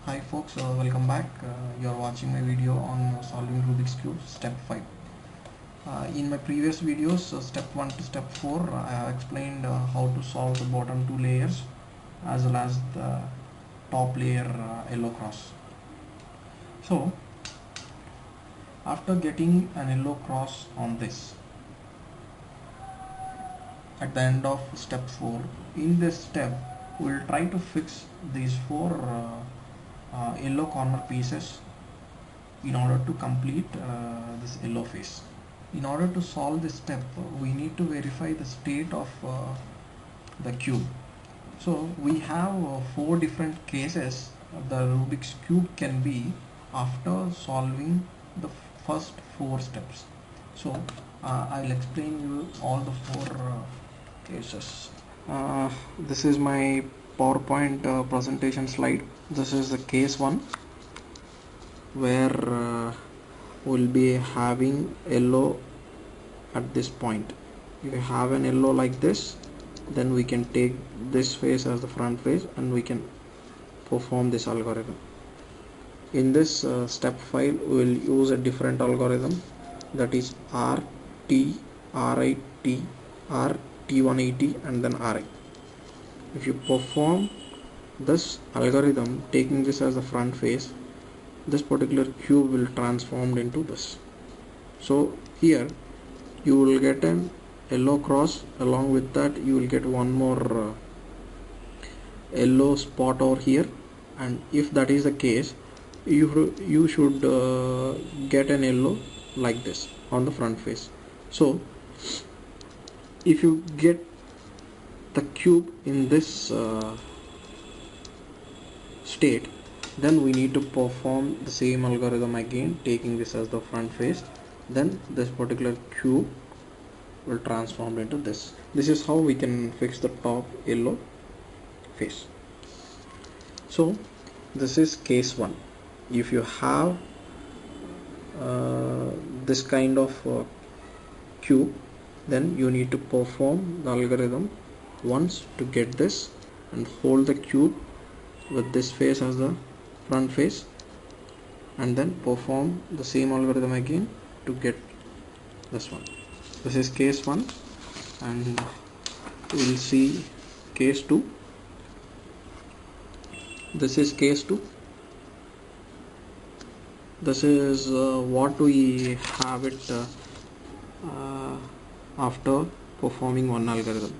Hi folks, welcome back. You're watching my video on solving Rubik's Cube step 5. In my previous videos, step 1 to step 4, I have explained how to solve the bottom two layers as well as the top layer yellow cross. So after getting an yellow cross on this, at the end of step 4, in this step we'll try to fix these four yellow corner pieces in order to complete this yellow face. In order to solve this step, we need to verify the state of the cube. So we have four different cases the Rubik's cube can be after solving the first four steps. So I'll explain you all the four cases. This is my PowerPoint presentation slide. This is the case 1 where we'll be having yellow at this point. If you have an yellow like this, then we can take this face as the front face and we can perform this algorithm. In this step 5, we will use a different algorithm, that is RT, RIT, RT180 and then RI. If you perform this algorithm taking this as the front face, this particular cube will transform into this. So here you will get an yellow cross, along with that you will get one more yellow spot over here, and if that is the case, you should get an yellow like this on the front face. So if you get the cube in this state, then we need to perform the same algorithm again, taking this as the front face. Then this particular cube will transform into this. This is how we can fix the top yellow face. So this is case 1. If you have this kind of cube, then you need to perform the algorithm once to get this and hold the cube with this face as the front face, and then perform the same algorithm again to get this one. This is case 1, and we'll see case 2. This is case 2. This is what we have it after performing one algorithm.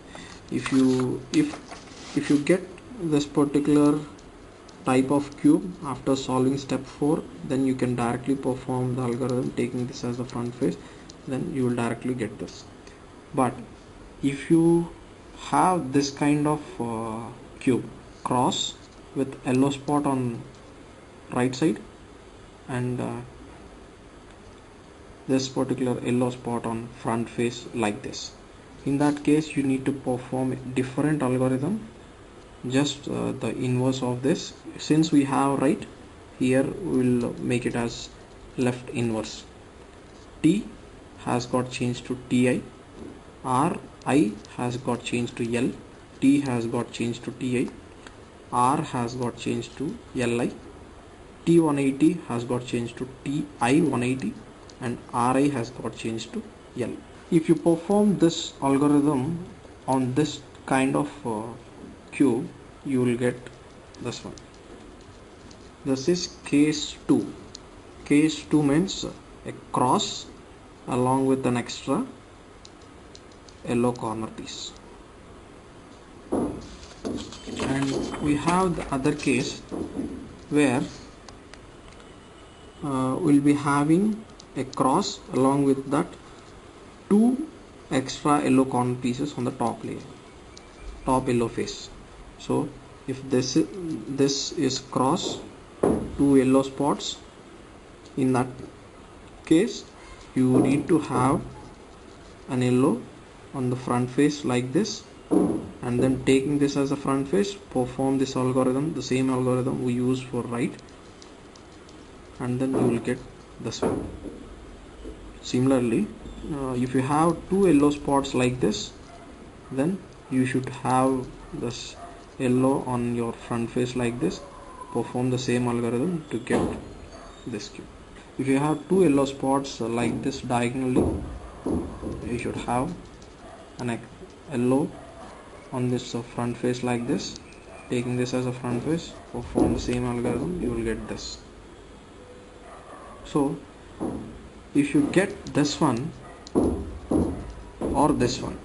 If you get this particular type of cube after solving step 4, then you can directly perform the algorithm taking this as the front face, then you will directly get this. But if you have this kind of cube cross with yellow spot on right side and this particular yellow spot on front face like this, in that case you need to perform a different algorithm, just the inverse of this. Since we have right here, we'll make it as left inverse. T has got changed to TI, RI has got changed to L, T has got changed to TI, R has got changed to LI, T180 has got changed to TI180, and RI has got changed to L. If you perform this algorithm on this kind of cube, you will get this one. This is case 2. Case 2 means a cross along with an extra yellow corner piece. And we have the other case where we'll be having a cross along with that two extra yellow corner pieces on the top layer, top yellow face. So if this is cross, two yellow spots, in that case you need to have an yellow on the front face like this, and then taking this as a front face, perform this algorithm, the same algorithm we use for right, and then you will get this one. Similarly, if you have two yellow spots like this, then you should have this yellow on your front face like this, perform the same algorithm to get this cube. If you have two yellow spots like this diagonally, you should have an yellow on this front face like this. Taking this as a front face, perform the same algorithm, you will get this. So if you get this one or this one,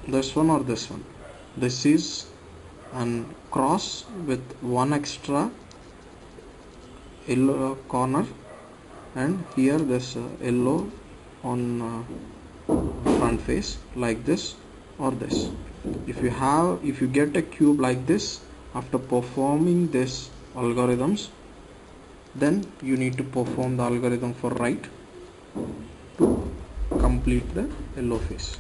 this one or this one, this is an cross with one extra yellow corner, and here this yellow on front face like this or this. If you get a cube like this after performing this algorithms, then you need to perform the algorithm for right to complete the yellow face.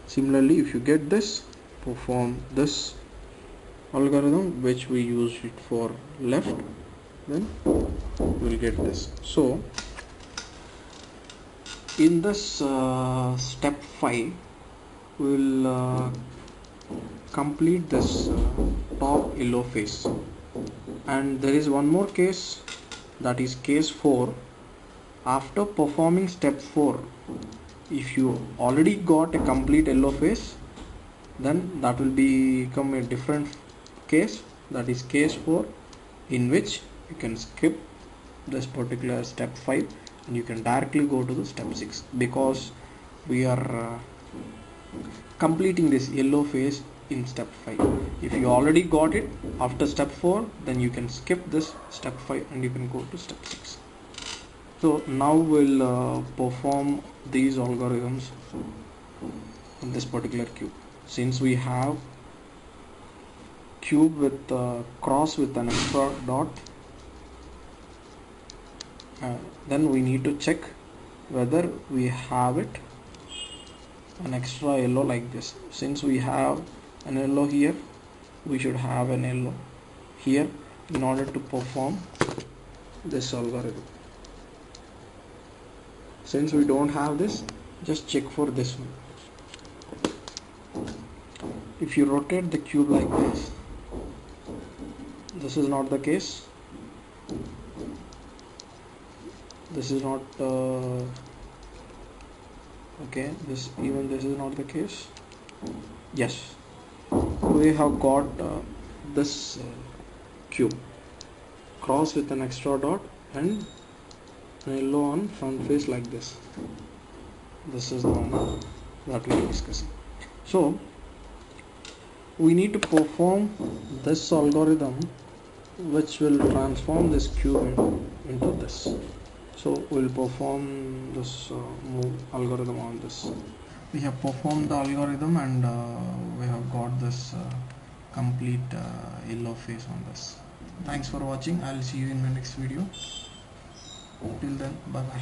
Similarly, if you get this, perform this algorithm which we use it for left, then you will get this. So in this step 5 we will complete this top yellow face, and there is one more case, that is case 4. After performing step 4, if you already got a complete yellow face, then that will become a different case, that is case 4, in which you can skip this particular step 5 and you can directly go to the step 6, because we are completing this yellow face in step 5. If you already got it after step 4, then you can skip this step 5 and you can go to step 6. So now we'll perform these algorithms in this particular cube. Since we have cube with cross with an extra dot, then we need to check whether we have it an extra yellow like this. Since we have an yellow here, we should have an yellow here in order to perform this algorithm. Since we don't have this, just check for this one. If you rotate the cube like this is not the case. This is not okay, this is not the case. Yes, we have got this cube cross with an extra dot and yellow on front face like this. This is the one that we are discussing. So we need to perform this algorithm which will transform this cube into this. So we'll perform this algorithm on this. We have performed the algorithm and we have got this complete yellow face on this. Thanks for watching. I'll see you in my next video. Till then, bye bye.